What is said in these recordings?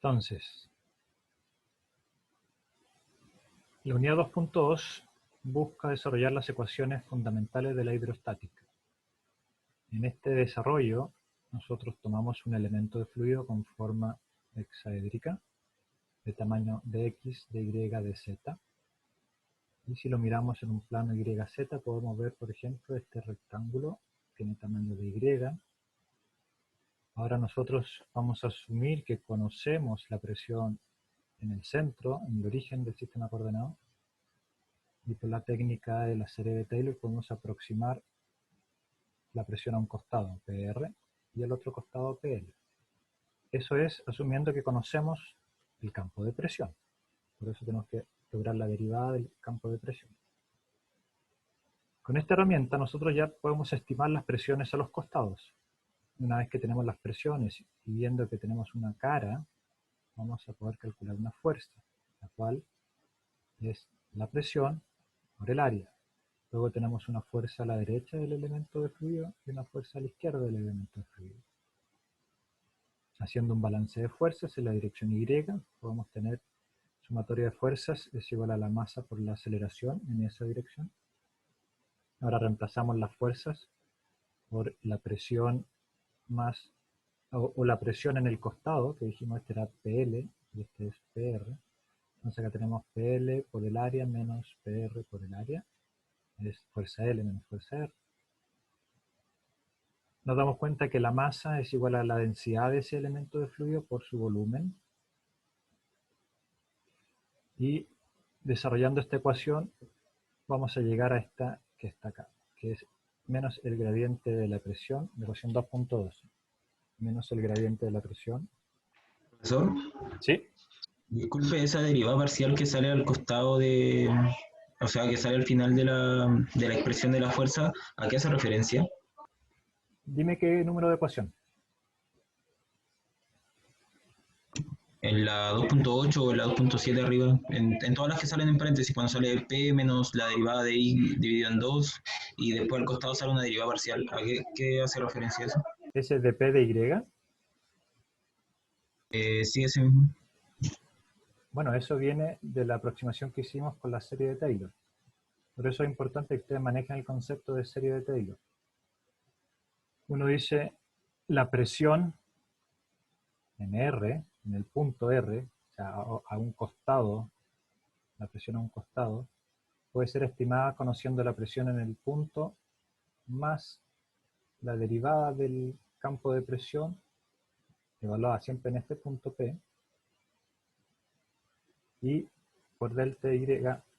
Entonces, la unidad 2.2 busca desarrollar las ecuaciones fundamentales de la hidrostática. En este desarrollo, nosotros tomamos un elemento de fluido con forma hexaédrica de tamaño de x, de y, de z. Y si lo miramos en un plano YZ, podemos ver, por ejemplo, este rectángulo tiene tamaño de y. Ahora nosotros vamos a asumir que conocemos la presión en el centro, en el origen del sistema coordenado, y por la técnica de la serie de Taylor podemos aproximar la presión a un costado, PR, y al otro costado, PL. Eso es asumiendo que conocemos el campo de presión. Por eso tenemos que lograr la derivada del campo de presión. Con esta herramienta nosotros ya podemos estimar las presiones a los costados. Una vez que tenemos las presiones y viendo que tenemos una cara, vamos a poder calcular una fuerza, la cual es la presión por el área. Luego tenemos una fuerza a la derecha del elemento de fluido y una fuerza a la izquierda del elemento de fluido. Haciendo un balance de fuerzas en la dirección Y, podemos tener sumatoria de fuerzas es igual a la masa por la aceleración en esa dirección. Ahora reemplazamos las fuerzas por la presión más, o la presión en el costado, que dijimos este era PL y este es PR. Entonces acá tenemos PL por el área menos PR por el área. Es fuerza L menos fuerza R. Nos damos cuenta que la masa es igual a la densidad de ese elemento de fluido por su volumen. Y desarrollando esta ecuación vamos a llegar a esta que está acá, que es menos el gradiente de la presión, de ecuación 2.12, menos el gradiente de la presión. Profesor, ¿Sí? disculpe, esa derivada parcial que sale al costado de, o sea, que sale al final de la expresión de la fuerza, ¿a qué hace referencia? Dime qué número de ecuación. En la 2.8 o en la 2.7 arriba, en todas las que salen en paréntesis, cuando sale P menos la derivada de Y dividido en 2 y después al costado sale una derivada parcial, ¿a qué hace referencia eso? Ese es de P de Y. Sí, ese mismo. Bueno, eso viene de la aproximación que hicimos con la serie de Taylor. Por eso es importante que ustedes manejen el concepto de serie de Taylor. Uno dice la presión en R, en el punto R, o sea, a un costado, la presión a un costado, puede ser estimada conociendo la presión en el punto más la derivada del campo de presión, evaluada siempre en este punto P, y por delta Y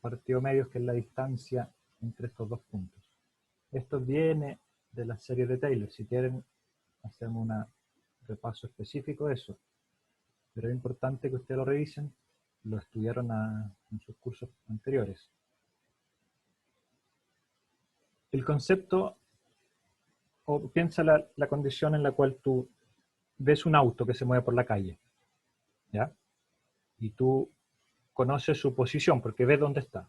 partido medios, que es la distancia entre estos dos puntos. Esto viene de la serie de Taylor. Si quieren, hacemos un repaso específico de eso. Pero es importante que ustedes lo revisen, lo estudiaron en sus cursos anteriores. El concepto, o piensa la condición en la cual tú ves un auto que se mueve por la calle, ¿ya? Y tú conoces su posición porque ves dónde está.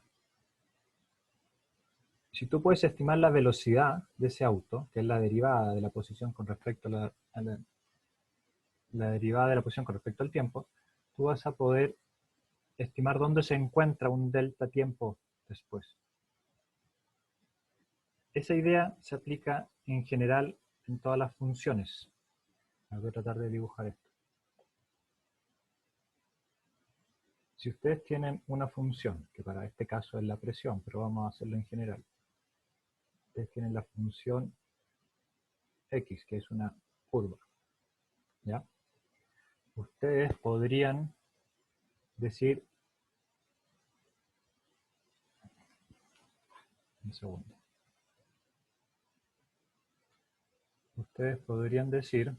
Si tú puedes estimar la velocidad de ese auto, que es la derivada de la posición con respecto a la derivada de la posición con respecto al tiempo, tú vas a poder estimar dónde se encuentra un delta tiempo después. Esa idea se aplica en general en todas las funciones. Voy a tratar de dibujar esto. Si ustedes tienen una función, que para este caso es la presión, pero vamos a hacerlo en general. Ustedes tienen la función x, que es una curva, ¿ya? Ustedes podrían decir, un segundo. Ustedes podrían decir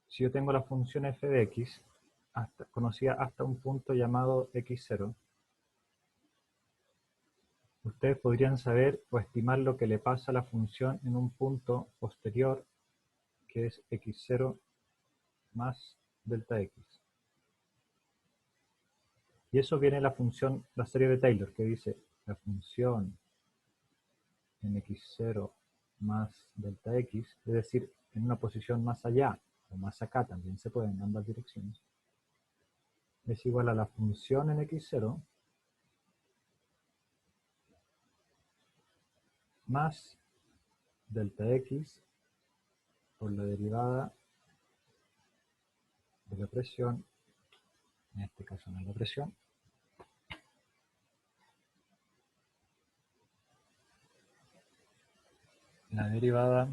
si yo tengo la función f de x, conocida hasta un punto llamado x0, ustedes podrían saber o estimar lo que le pasa a la función en un punto posterior, que es x0 más delta x. Y eso viene la función, la serie de Taylor, que dice la función en x0 más delta x, es decir, en una posición más allá o más acá también se puede en ambas direcciones, es igual a la función en x0 más delta x por la derivada de la presión, en este caso no es la presión, la derivada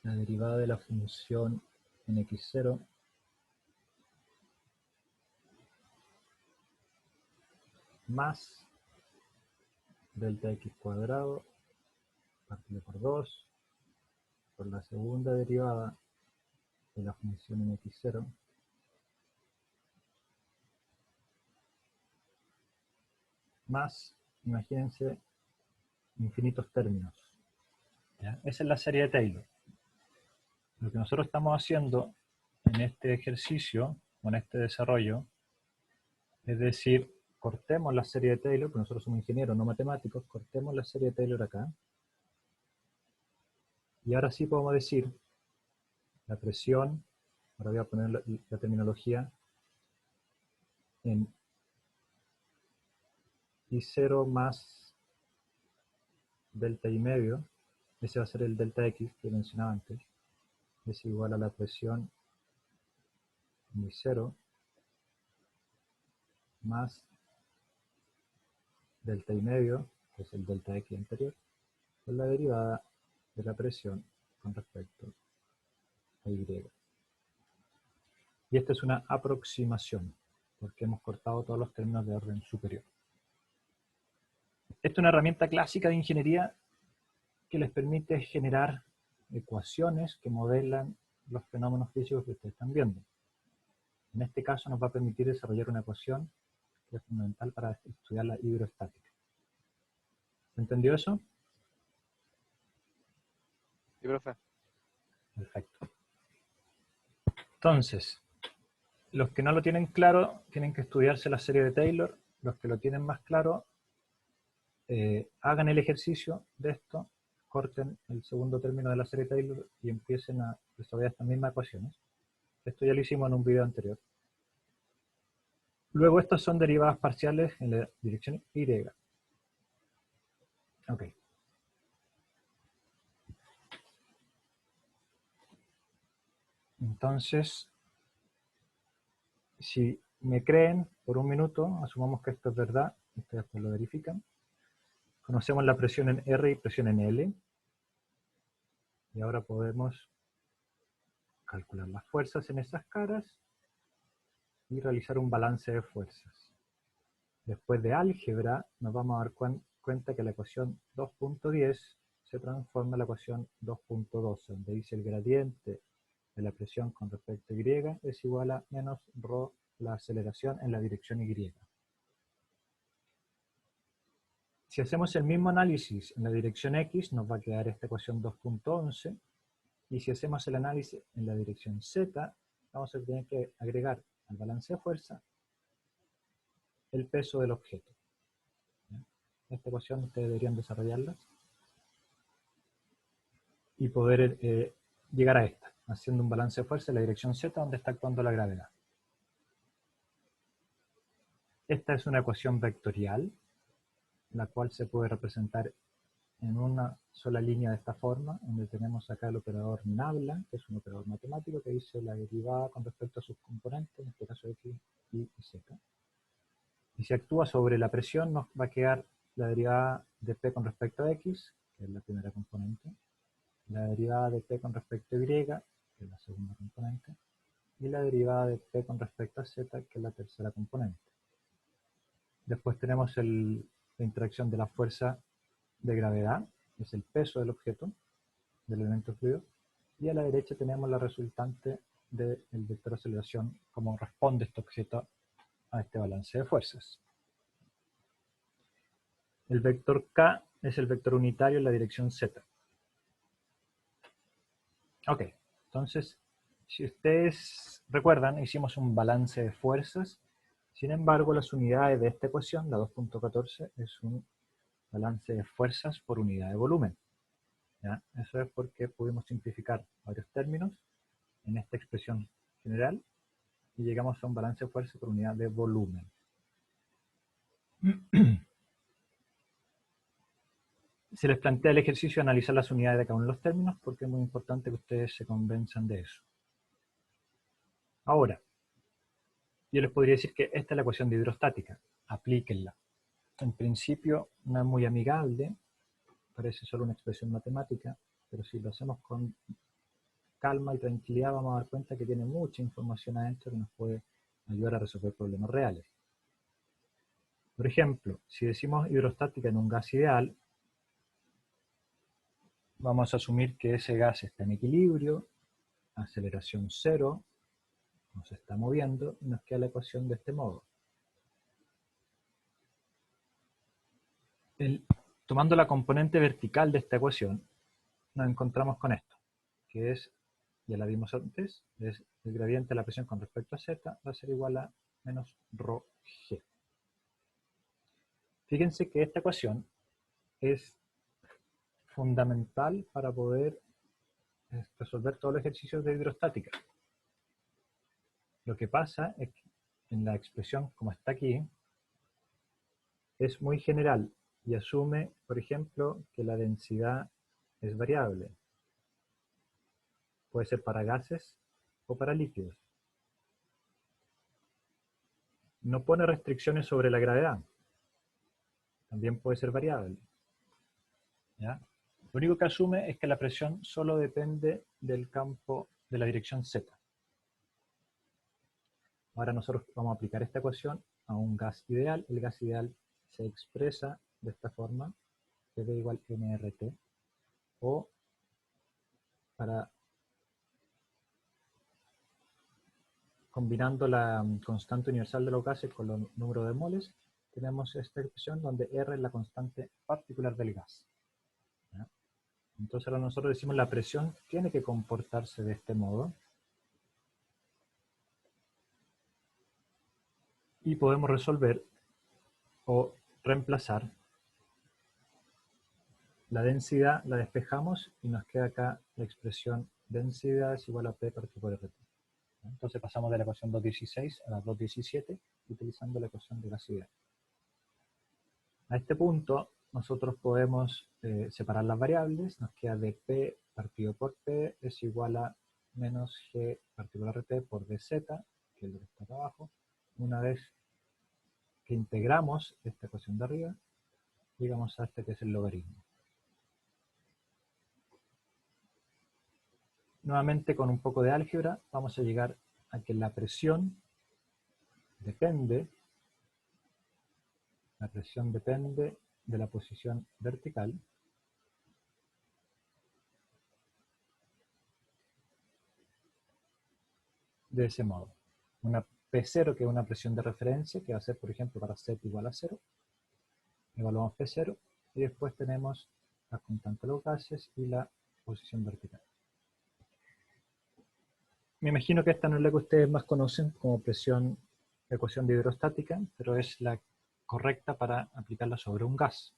de la función en x0 más delta x cuadrado partido por 2 por la segunda derivada de la función en x0 más, imagínense, infinitos términos. ¿Ya? Esa es la serie de Taylor. Lo que nosotros estamos haciendo en este ejercicio, con este desarrollo, es decir, cortemos la serie de Taylor, porque nosotros somos ingenieros, no matemáticos, cortemos la serie de Taylor acá. Y ahora sí podemos decir la presión, ahora voy a poner la terminología, en I0 más delta I medio, ese va a ser el delta X que mencionaba antes, es igual a la presión en I0 más delta I medio, que es el delta X anterior, con la derivada de la presión con respecto a Y. Y esta es una aproximación, porque hemos cortado todos los términos de orden superior. Esta es una herramienta clásica de ingeniería que les permite generar ecuaciones que modelan los fenómenos físicos que ustedes están viendo. En este caso nos va a permitir desarrollar una ecuación que es fundamental para estudiar la hidroestática. ¿Entendió eso? Sí, profe. Perfecto. Entonces, los que no lo tienen claro tienen que estudiarse la serie de Taylor. Los que lo tienen más claro, hagan el ejercicio de esto, corten el segundo término de la serie de Taylor y empiecen a resolver estas mismas ecuaciones. Esto ya lo hicimos en un video anterior. Luego estas son derivadas parciales en la dirección Y. Ok. Entonces, si me creen por un minuto, asumamos que esto es verdad, ustedes después lo verifican. Conocemos la presión en R y presión en L. Y ahora podemos calcular las fuerzas en esas caras y realizar un balance de fuerzas. Después de álgebra nos vamos a dar cuenta que la ecuación 2.10 se transforma en la ecuación 2.12, donde dice el gradiente de la presión con respecto a Y es igual a menos ρ la aceleración en la dirección Y. Si hacemos el mismo análisis en la dirección X, nos va a quedar esta ecuación 2.11, y si hacemos el análisis en la dirección Z, vamos a tener que agregar al balance de fuerza el peso del objeto. Esta ecuación ustedes deberían desarrollarla y poder llegar a esta, haciendo un balance de fuerza en la dirección Z donde está actuando la gravedad. Esta es una ecuación vectorial, la cual se puede representar en una sola línea de esta forma, donde tenemos acá el operador nabla, que es un operador matemático que dice la derivada con respecto a sus componentes, en este caso X, Y y Z. Y si actúa sobre la presión, nos va a quedar la derivada de P con respecto a X, que es la primera componente, la derivada de P con respecto a Y, que es la segunda componente, y la derivada de P con respecto a Z, que es la tercera componente. Después tenemos la interacción de la fuerza de gravedad, que es el peso del objeto, del elemento fluido, y a la derecha tenemos la resultante del vector de aceleración, cómo responde este objeto a este balance de fuerzas. El vector K es el vector unitario en la dirección Z. Ok, entonces, si ustedes recuerdan, hicimos un balance de fuerzas Sin embargo, las unidades de esta ecuación, la 2.14, es un balance de fuerzas por unidad de volumen. ¿Ya? Eso es porque pudimos simplificar varios términos en esta expresión general y llegamos a un balance de fuerza por unidad de volumen. Se les plantea el ejercicio de analizar las unidades de cada uno de los términos porque es muy importante que ustedes se convenzan de eso. Ahora, yo les podría decir que esta es la ecuación de hidrostática. Aplíquenla. En principio no es muy amigable, parece solo una expresión matemática, pero si lo hacemos con calma y tranquilidad vamos a dar cuenta que tiene mucha información adentro que nos puede ayudar a resolver problemas reales. Por ejemplo, si decimos hidrostática en un gas ideal, vamos a asumir que ese gas está en equilibrio, aceleración cero, nos está moviendo y nos queda la ecuación de este modo. Tomando la componente vertical de esta ecuación, nos encontramos con esto, que es, ya la vimos antes, es el gradiente de la presión con respecto a z va a ser igual a menos ρg. Fíjense que esta ecuación es fundamental para poder resolver todos los ejercicios de hidrostática. Lo que pasa es que en la expresión como está aquí, es muy general y asume, por ejemplo, que la densidad es variable. Puede ser para gases o para líquidos. No pone restricciones sobre la gravedad. También puede ser variable. ¿Ya? Lo único que asume es que la presión solo depende del campo de la dirección z. Ahora nosotros vamos a aplicar esta ecuación a un gas ideal. El gas ideal se expresa de esta forma, PV igual nRT, o para combinando la constante universal de los gases con el número de moles, tenemos esta expresión donde R es la constante particular del gas. ¿Ya? Entonces ahora nosotros decimos la presión tiene que comportarse de este modo. Y podemos resolver o reemplazar la densidad, la despejamos y nos queda acá la expresión densidad es igual a P partido por RT. Entonces pasamos de la ecuación 2.16 a la 2.17 utilizando la ecuación de gas ideal. A este punto nosotros podemos separar las variables, nos queda dP partido por P es igual a menos G partido por RT por dz, que es lo que está acá abajo. Una vez que integramos esta ecuación de arriba, llegamos a este que es el logaritmo. Nuevamente con un poco de álgebra vamos a llegar a que la presión depende de la posición vertical de ese modo. Una P0 que es una presión de referencia que va a ser por ejemplo para Z igual a 0. Evaluamos P0 y después tenemos la constante de los gases y la posición vertical. Me imagino que esta no es la que ustedes más conocen como ecuación de hidrostática, pero es la correcta para aplicarla sobre un gas,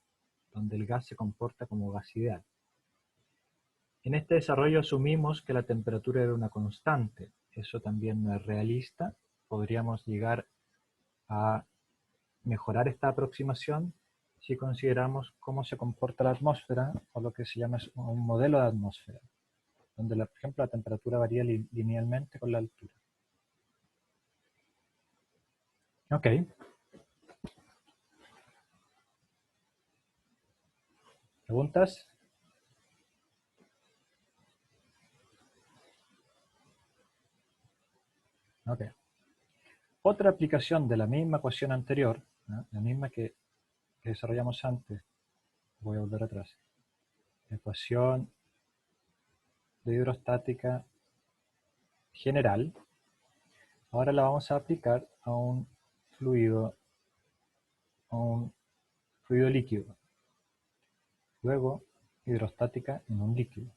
donde el gas se comporta como gas ideal. En este desarrollo asumimos que la temperatura era una constante. Eso también no es realista. Podríamos llegar a mejorar esta aproximación si consideramos cómo se comporta la atmósfera, o lo que se llama un modelo de atmósfera, donde, por ejemplo, la temperatura varía linealmente con la altura. Ok. ¿Preguntas? Ok. Otra aplicación de la misma ecuación anterior, ¿no? La misma que desarrollamos antes, voy a volver atrás. Ecuación de hidrostática general. Ahora la vamos a aplicar a un fluido líquido. Luego, hidrostática en un líquido.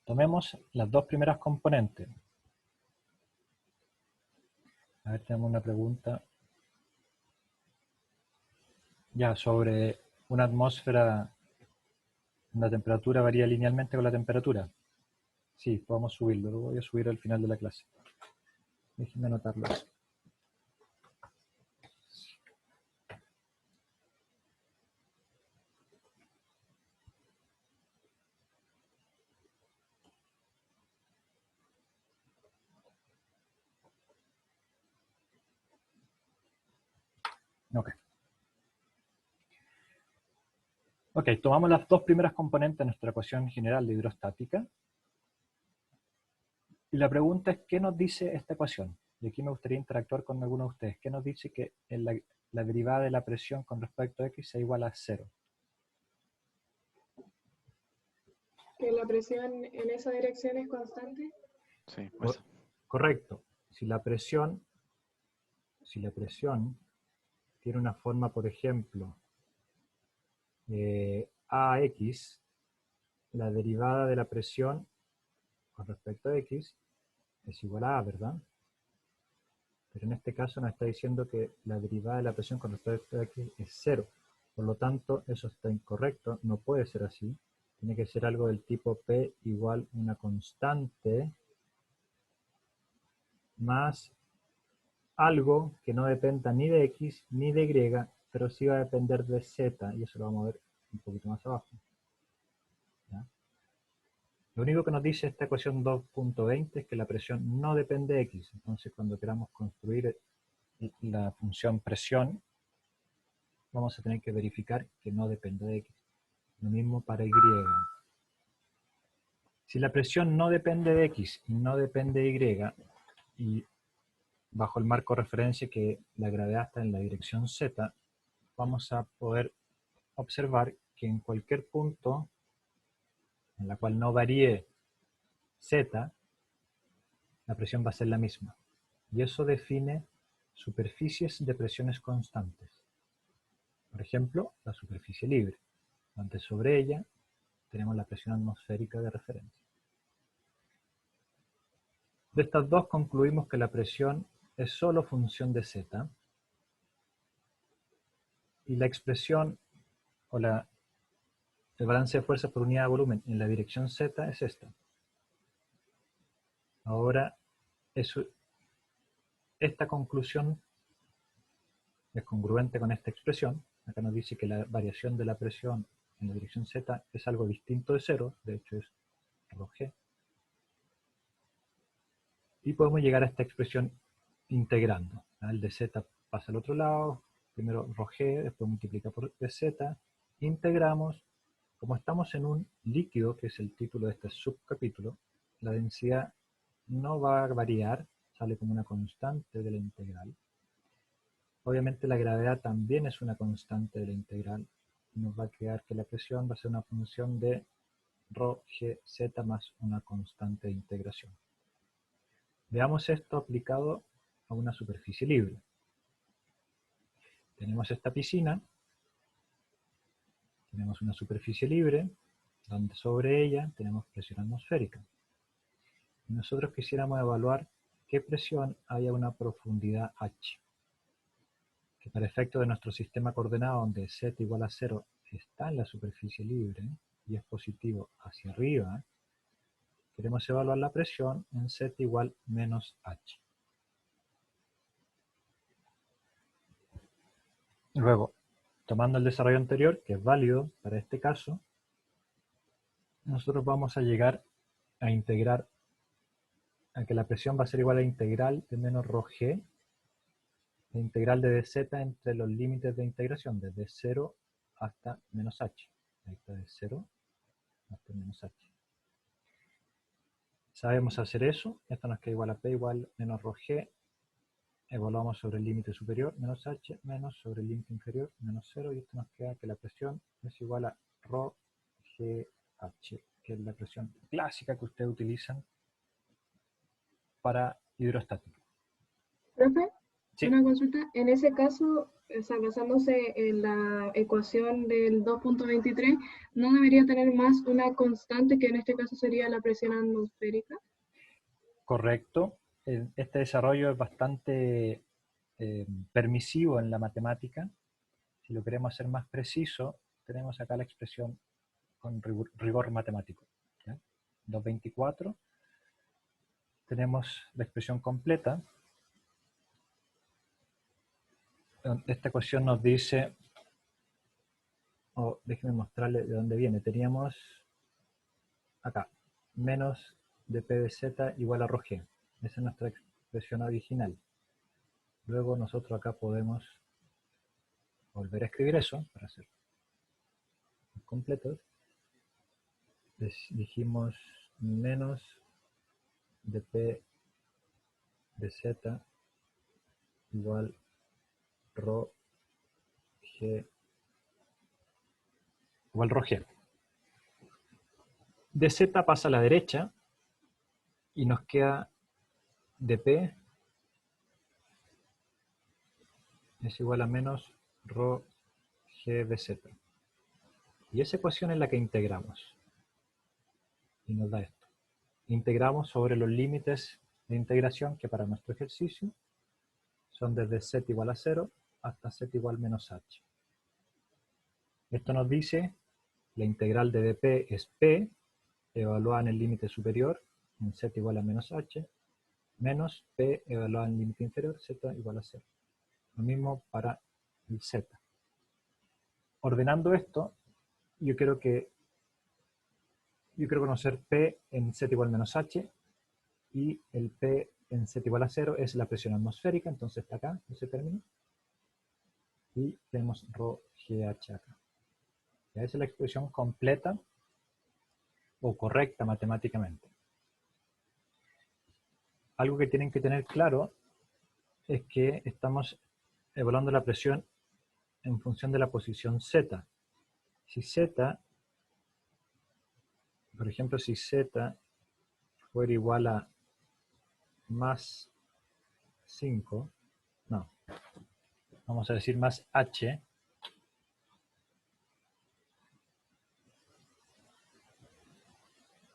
Tomemos las dos primeras componentes. A ver, tenemos una pregunta. Ya, sobre una atmósfera, la temperatura varía linealmente con la temperatura. Sí, podemos subirlo. Lo voy a subir al final de la clase. Déjenme anotarlo. Ok. Ok, tomamos las dos primeras componentes de nuestra ecuación general de hidrostática. Y la pregunta es, ¿qué nos dice esta ecuación? Y aquí me gustaría interactuar con alguno de ustedes. ¿Qué nos dice que la derivada de la presión con respecto a x sea igual a 0? ¿Que la presión en esa dirección es constante? Sí, eso. Correcto. Si la presión tiene una forma, por ejemplo, AX, la derivada de la presión con respecto a X es igual a A, ¿verdad? Pero en este caso nos está diciendo que la derivada de la presión con respecto a X es 0. Por lo tanto, eso está incorrecto, no puede ser así. Tiene que ser algo del tipo P igual una constante más algo que no dependa ni de X ni de Y, pero sí va a depender de Z, y eso lo vamos a ver un poquito más abajo. ¿Ya? Lo único que nos dice esta ecuación 2.20 es que la presión no depende de X. Entonces, cuando queramos construir la función presión, vamos a tener que verificar que no depende de X. Lo mismo para Y. Si la presión no depende de X y no depende de Y, y bajo el marco de referencia que la gravedad está en la dirección Z, vamos a poder observar que en cualquier punto en la cual no varíe Z, la presión va a ser la misma. Y eso define superficies de presiones constantes. Por ejemplo, la superficie libre, donde sobre ella tenemos la presión atmosférica de referencia. De estas dos concluimos que la presión es solo función de Z, y la expresión o el balance de fuerzas por unidad de volumen en la dirección Z es esta. Ahora, esta conclusión es congruente con esta expresión. Acá nos dice que la variación de la presión en la dirección Z es algo distinto de 0, de hecho es ρg. Y podemos llegar a esta expresión integrando. El de Z pasa al otro lado, primero ρg, después multiplica por dz, integramos. Como estamos en un líquido, que es el título de este subcapítulo, la densidad no va a variar, sale como una constante de la integral. Obviamente la gravedad también es una constante de la integral, y nos va a quedar que la presión va a ser una función de ρgz más una constante de integración. Veamos esto aplicado a una superficie libre. Tenemos esta piscina, tenemos una superficie libre, donde sobre ella tenemos presión atmosférica. Y nosotros quisiéramos evaluar qué presión hay a una profundidad h, que para efecto de nuestro sistema coordenado donde z igual a 0 está en la superficie libre y es positivo hacia arriba, queremos evaluar la presión en z igual menos h. Luego, tomando el desarrollo anterior, que es válido para este caso, nosotros vamos a llegar a integrar a que la presión va a ser igual a integral de menos ρg, la integral de dz entre los límites de integración, desde 0 hasta menos h. Ahí está, de 0 hasta menos h. Sabemos hacer eso, esto nos queda igual a p igual menos ρg, evaluamos sobre el límite superior, menos h, menos sobre el límite inferior, menos 0, y esto nos queda que la presión es igual a ρgh, que es la presión clásica que ustedes utilizan para hidrostática. Profe, Sí. una consulta. En ese caso, o sea, basándose en la ecuación del 2.23, ¿no debería tener más una constante que en este caso sería la presión atmosférica? Correcto. este desarrollo es bastante permisivo en la matemática. Si lo queremos hacer más preciso, tenemos acá la expresión con rigor matemático, ¿ya? 224. Tenemos la expresión completa. Esta ecuación nos dice, déjenme mostrarle de dónde viene. Teníamos acá, menos dp de z igual a ρg. Esa es nuestra expresión original. Luego nosotros acá podemos volver a escribir eso para hacer completos. Dijimos menos dp de z igual ρg igual ρg. De z pasa a la derecha y nos queda dp es igual a menos ρg de z. Y esa ecuación es la que integramos. Y nos da esto. Integramos sobre los límites de integración que para nuestro ejercicio son desde z igual a 0 hasta z igual menos h. Esto nos dice la integral de dp es p, evaluada en el límite superior, en z igual a menos h, menos p evaluada en el límite inferior, z igual a 0. Lo mismo para el z. Ordenando esto, yo quiero conocer p en z igual menos h, y el p en z igual a 0 es la presión atmosférica, entonces está acá, ese término, y tenemos ρgh acá. Esa es la expresión completa o correcta matemáticamente. Algo que tienen que tener claro es que estamos evaluando la presión en función de la posición z. Si z, por ejemplo, si z fuera igual a más 5, no, vamos a decir más h,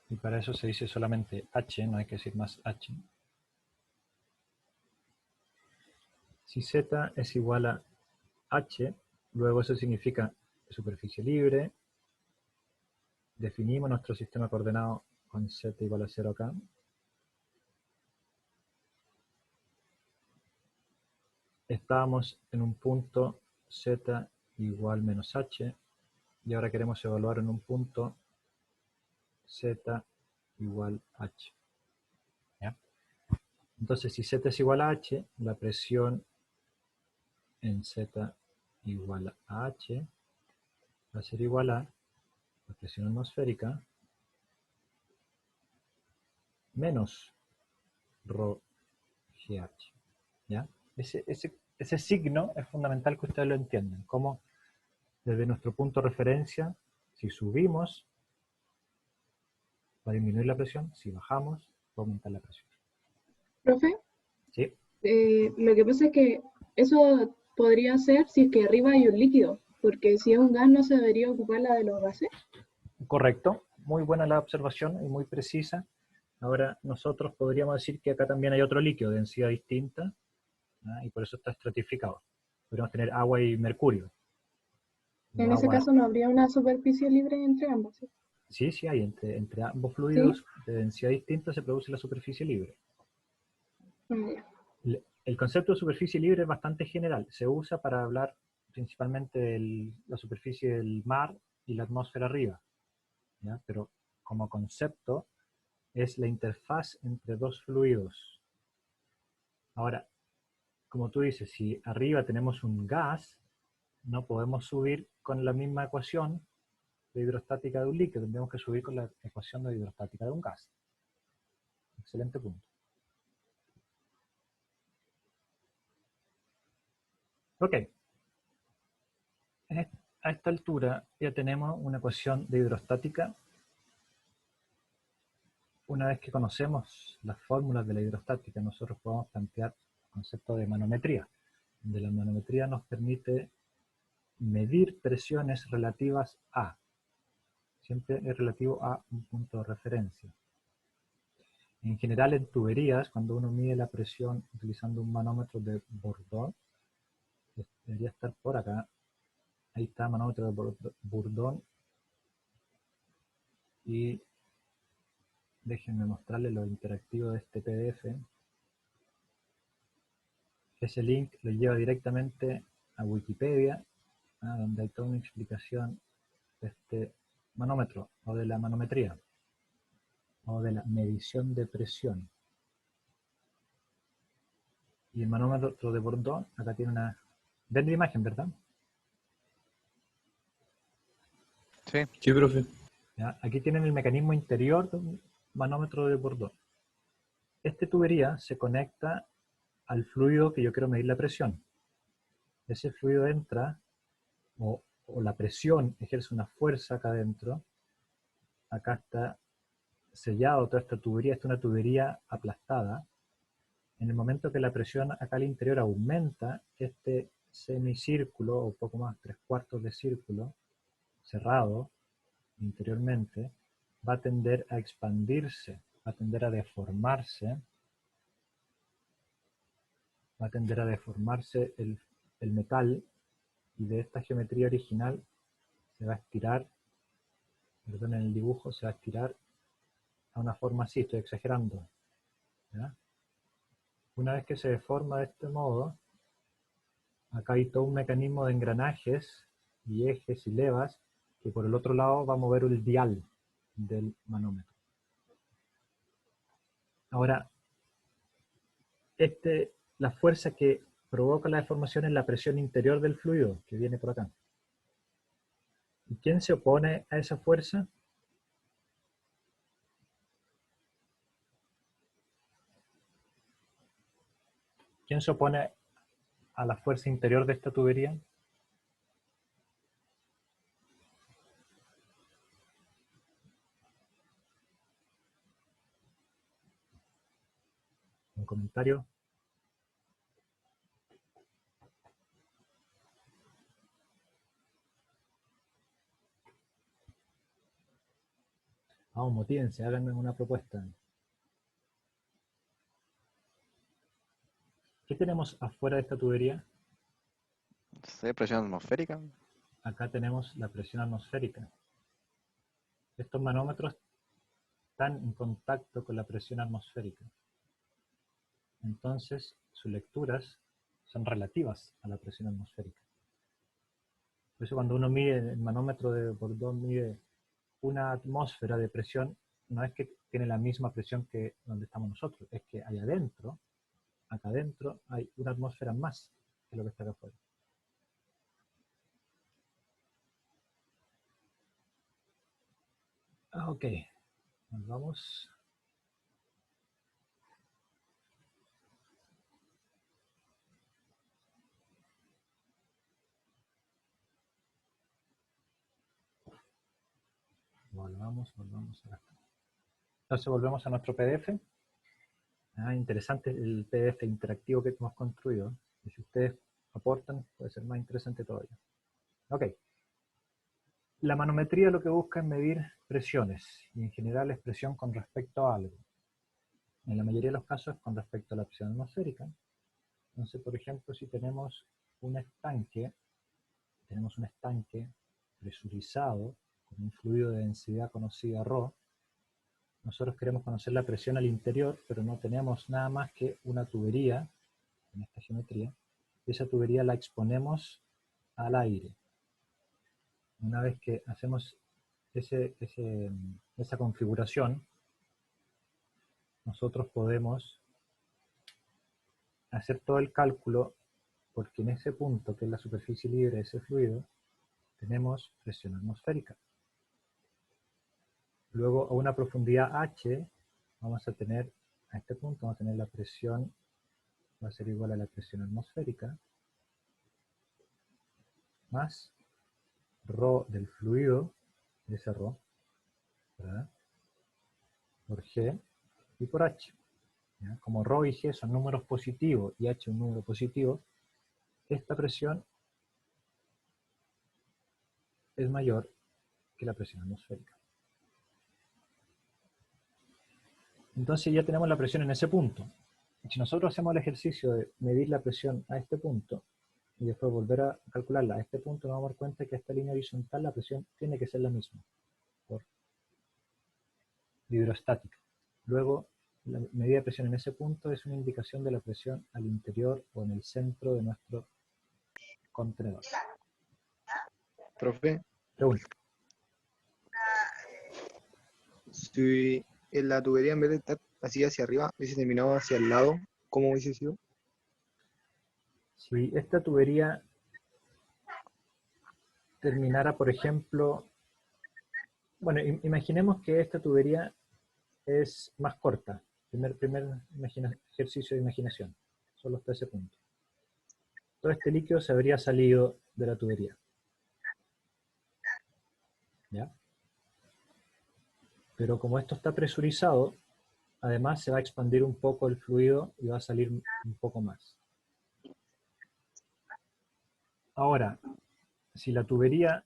y para eso se dice solamente h, no hay que decir más h. Si z es igual a h, luego eso significa superficie libre. Definimos nuestro sistema coordenado con z igual a 0 acá. Estábamos en un punto z igual menos h, y ahora queremos evaluar en un punto z igual h. ¿Ya? Entonces, si z es igual a h, la presión en z igual a h va a ser igual a la presión atmosférica menos ρgh. ¿Ya? Ese signo es fundamental que ustedes lo entiendan. Como desde nuestro punto de referencia, si subimos, va a disminuir la presión, si bajamos, va a aumentar la presión. Profe, ¿Sí? lo que pasa es que eso podría ser si es que arriba hay un líquido, porque si es un gas no se debería ocupar la de los gases. Correcto, muy buena la observación y muy precisa. Ahora nosotros podríamos decir que acá también hay otro líquido de densidad distinta, ¿ah? Y por eso está estratificado. Podríamos tener agua y mercurio. En ese caso no habría una superficie libre entre ambos, ¿sí? Sí, sí hay. Entre ambos fluidos de densidad distinta se produce la superficie libre. El concepto de superficie libre es bastante general. Se usa para hablar principalmente de la superficie del mar y la atmósfera arriba, ¿ya? Pero como concepto es la interfaz entre dos fluidos. Ahora, como tú dices, si arriba tenemos un gas, no podemos subir con la misma ecuación de hidrostática de un líquido, tendríamos que subir con la ecuación de hidrostática de un gas. Excelente punto. Ok. A esta altura ya tenemos una ecuación de hidrostática. Una vez que conocemos las fórmulas de la hidrostática, nosotros podemos plantear el concepto de manometría, donde la manometría nos permite medir presiones relativas a. Siempre es relativo a un punto de referencia. En general, en tuberías, cuando uno mide la presión utilizando un manómetro de Bourdon, debería estar por acá. Ahí está, manómetro de Bourdon. Y déjenme mostrarles lo interactivo de este PDF. Ese link lo lleva directamente a Wikipedia, donde hay toda una explicación de este manómetro, o de la manometría, o de la medición de presión. Y el manómetro de Bourdon, acá tiene una... ¿Ven la imagen, verdad? Sí. Sí, profe. ¿Ya? Aquí tienen el mecanismo interior de un manómetro de Bourdon. Esta tubería se conecta al fluido que yo quiero medir la presión. Ese fluido entra, o la presión ejerce una fuerza acá adentro. Acá está sellado toda esta tubería, esta es una tubería aplastada. En el momento que la presión acá al interior aumenta, este semicírculo, o poco más, 3/4 de círculo, cerrado interiormente, va a tender a expandirse, va a tender a deformarse, el metal, y de esta geometría original se va a estirar, perdón, en el dibujo se va a estirar a una forma así, estoy exagerando, ¿ya? Una vez que se deforma de este modo, acá hay todo un mecanismo de engranajes y ejes y levas que por el otro lado va a mover el dial del manómetro. Ahora, la fuerza que provoca la deformación es la presión interior del fluido, que viene por acá. ¿Y quién se opone a esa fuerza? ¿Quién se opone a la fuerza interior de esta tubería? ¿Un comentario? Vamos, motívense, háganme una propuesta. ¿Qué tenemos afuera de esta tubería? No sé, presión atmosférica. Acá tenemos la presión atmosférica. Estos manómetros están en contacto con la presión atmosférica. Entonces, sus lecturas son relativas a la presión atmosférica. Por eso cuando uno mide, el manómetro de Bourdon mide una atmósfera de presión, no es que tiene la misma presión que donde estamos nosotros, es que hay adentro, acá adentro, hay una atmósfera más que lo que está acá afuera. Ok, nos vamos. Volvamos a acá. Entonces volvemos a nuestro PDF. Interesante el PDF interactivo que hemos construido. Y si ustedes aportan, puede ser más interesante todavía. Ok. La manometría lo que busca es medir presiones, y en general es presión con respecto a algo. En la mayoría de los casos es con respecto a la presión atmosférica. Entonces, por ejemplo, si tenemos un estanque presurizado con un fluido de densidad conocida ρ, nosotros queremos conocer la presión al interior, pero no tenemos nada más que una tubería, en esta geometría, y esa tubería la exponemos al aire. Una vez que hacemos esa configuración, nosotros podemos hacer todo el cálculo, porque en ese punto, que es la superficie libre de ese fluido, tenemos presión atmosférica. Luego, a una profundidad h, vamos a tener, a este punto, vamos a tener la presión, va a ser igual a la presión atmosférica, más ρ del fluido, ese ρ, ¿verdad?, por g y por h. ¿Ya? Como ρ y g son números positivos y h un número positivo, esta presión es mayor que la presión atmosférica. Entonces ya tenemos la presión en ese punto. Si nosotros hacemos el ejercicio de medir la presión a este punto y después volver a calcularla a este punto, nos vamos a dar cuenta que a esta línea horizontal la presión tiene que ser la misma, por hidrostática. Luego, la medida de presión en ese punto es una indicación de la presión al interior o en el centro de nuestro contenedor. Profe, Pregunta. si en la tubería en vez de estar así hacia arriba, hubiese terminado hacia el lado, ¿cómo hubiese sido? Si esta tubería terminara, por ejemplo, bueno, imaginemos que esta tubería es más corta. Primer ejercicio de imaginación, solo hasta ese punto. Todo este líquido se habría salido de la tubería. ¿Ya? Pero como esto está presurizado, además se va a expandir un poco el fluido y va a salir un poco más. Ahora, si la tubería,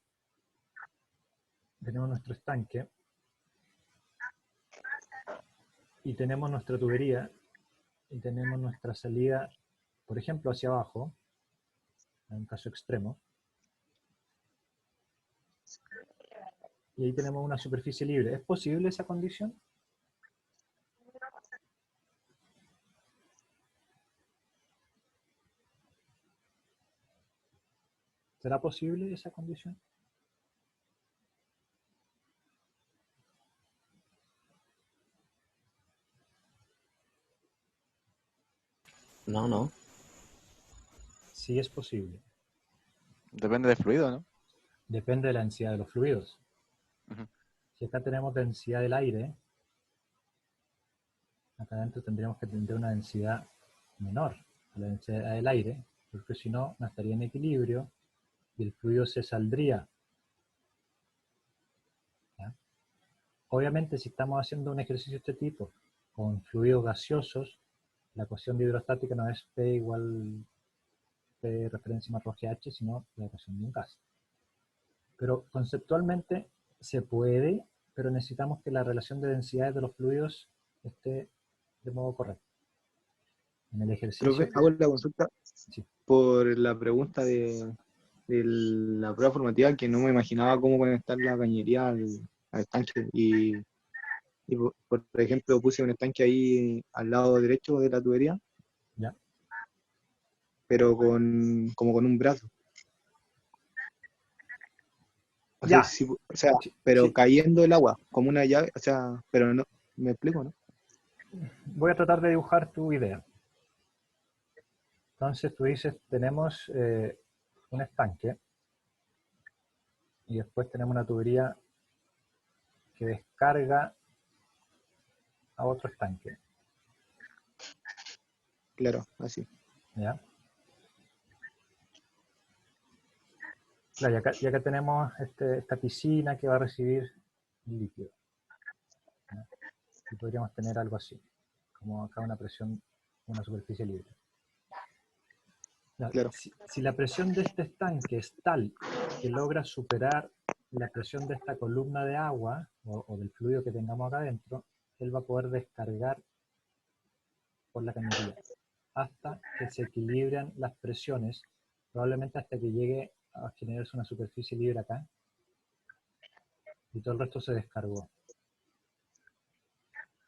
tenemos nuestro estanque, y tenemos nuestra tubería, y tenemos nuestra salida, por ejemplo, hacia abajo, en un caso extremo, y ahí tenemos una superficie libre. ¿Es posible esa condición? ¿Será posible esa condición? No. Sí es posible. Depende del fluido, ¿no? Depende de la densidad de los fluidos. Ujú. Si acá tenemos densidad del aire, acá adentro tendríamos que tener una densidad menor a la densidad del aire, porque si no, no estaría en equilibrio y el fluido se saldría. ¿Ya? Obviamente, si estamos haciendo un ejercicio de este tipo con fluidos gaseosos, la ecuación de hidrostática no es P igual P de referencia más GH, sino la ecuación de un gas. Pero conceptualmente se puede, pero necesitamos que la relación de densidades de los fluidos esté de modo correcto. En el ejercicio... Profe, hago la consulta Sí. por la pregunta de la prueba formativa, que no me imaginaba cómo conectar la cañería al estanque. Y por ejemplo, puse un estanque ahí al lado derecho de la tubería, ¿Ya? pero como con un brazo. O sea, Ya. pero Sí. cayendo el agua, como una llave, o sea, pero no, me explico, ¿no? Voy a tratar de dibujar tu idea. Entonces tú dices, tenemos un estanque y después tenemos una tubería que descarga a otro estanque. Claro, así. ¿Ya? Claro, y acá tenemos esta piscina que va a recibir líquido. ¿Ya? Y podríamos tener algo así, como acá una presión, una superficie libre. Claro. Si la presión de este estanque es tal que logra superar la presión de esta columna de agua o del fluido que tengamos acá adentro, él va a poder descargar por la cañería hasta que se equilibran las presiones, probablemente hasta que llegue a generarse una superficie libre acá y todo el resto se descargó.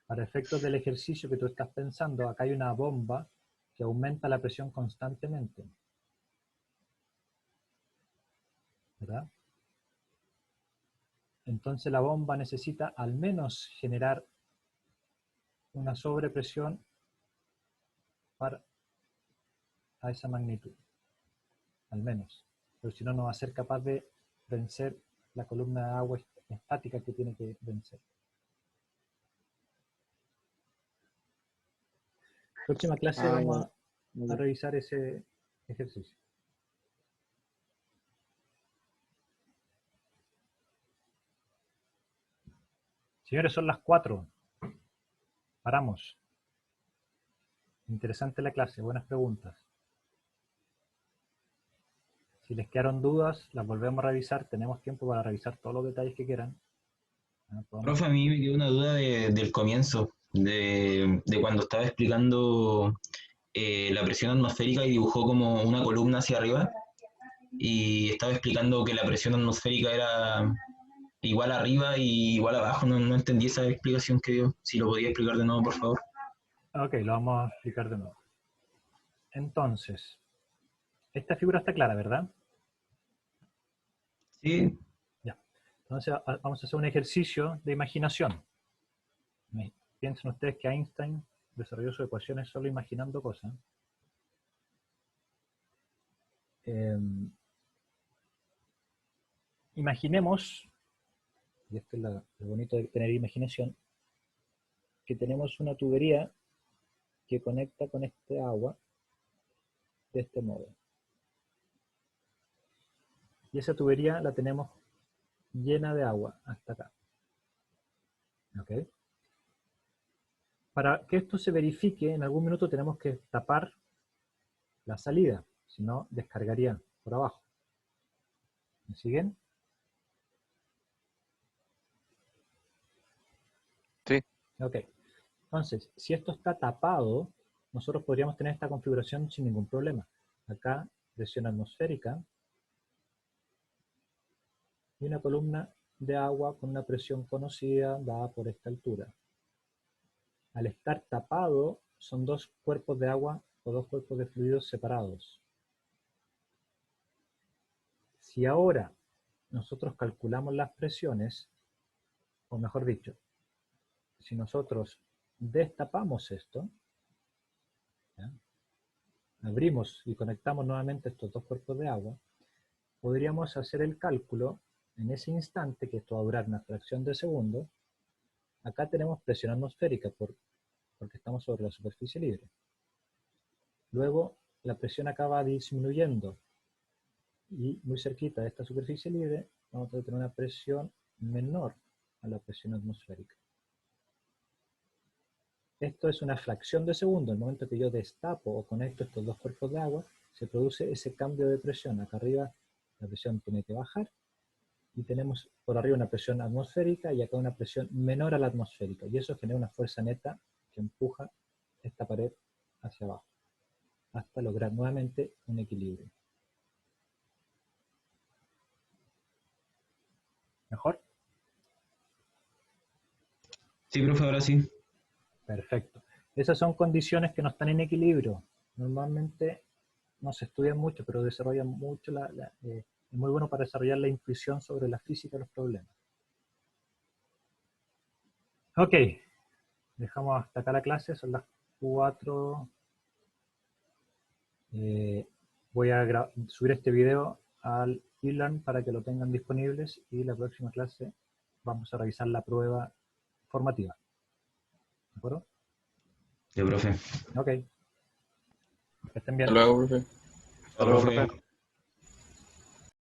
Para efectos del ejercicio que tú estás pensando, acá hay una bomba que aumenta la presión constantemente, ¿verdad? Entonces la bomba necesita al menos generar una sobrepresión a esa magnitud, al menos. Pero si no, no va a ser capaz de vencer la columna de agua estática que tiene que vencer. Próxima clase vamos a revisar ese ejercicio. Señores, son las 4. Paramos. Interesante la clase, buenas preguntas. Si les quedaron dudas, las volvemos a revisar. Tenemos tiempo para revisar todos los detalles que quieran. Profe, a mí me quedó una duda del comienzo. de cuando estaba explicando la presión atmosférica y dibujó como una columna hacia arriba y estaba explicando que la presión atmosférica era igual arriba y igual abajo. No entendí esa explicación que dio. Si lo podía explicar de nuevo, por favor. Ok, lo vamos a explicar de nuevo. Entonces, esta figura está clara, ¿verdad? Sí, Ya. Entonces vamos a hacer un ejercicio de imaginación. Piensen ustedes que Einstein desarrolló sus ecuaciones solo imaginando cosas. Imaginemos, y esto es lo bonito de tener imaginación, que tenemos una tubería que conecta con este agua de este modo. Y esa tubería la tenemos llena de agua hasta acá. ¿Ok? Para que esto se verifique, en algún minuto tenemos que tapar la salida, si no descargaría por abajo. ¿Me siguen? Sí. Ok. Entonces, si esto está tapado, nosotros podríamos tener esta configuración sin ningún problema. Acá, presión atmosférica y una columna de agua con una presión conocida dada por esta altura. Al estar tapado, son dos cuerpos de agua o dos cuerpos de fluidos separados. Si ahora nosotros calculamos las presiones, o mejor dicho, si nosotros destapamos esto, ¿ya? Abrimos y conectamos nuevamente estos dos cuerpos de agua, podríamos hacer el cálculo en ese instante, que esto va a durar una fracción de segundo. Acá tenemos presión atmosférica porque estamos sobre la superficie libre. Luego la presión acá va disminuyendo y muy cerquita de esta superficie libre vamos a tener una presión menor a la presión atmosférica. Esto es una fracción de segundo. El momento que yo destapo o conecto estos dos cuerpos de agua, se produce ese cambio de presión. Acá arriba la presión tiene que bajar y tenemos por arriba una presión atmosférica y acá una presión menor a la atmosférica. Y eso genera una fuerza neta que empuja esta pared hacia abajo hasta lograr nuevamente un equilibrio. ¿Mejor? sí, profe, ahora sí. Perfecto. Esas son condiciones que no están en equilibrio. Normalmente no se estudian mucho, pero desarrollan mucho es muy bueno para desarrollar la intuición sobre la física de los problemas. Ok, dejamos hasta acá la clase, son las 4. Voy a subir este video al eLearn para que lo tengan disponibles y la próxima clase vamos a revisar la prueba formativa. ¿De acuerdo? Sí, profe. Ok. Que estén bien. Hasta luego, profe. Hasta luego, profe.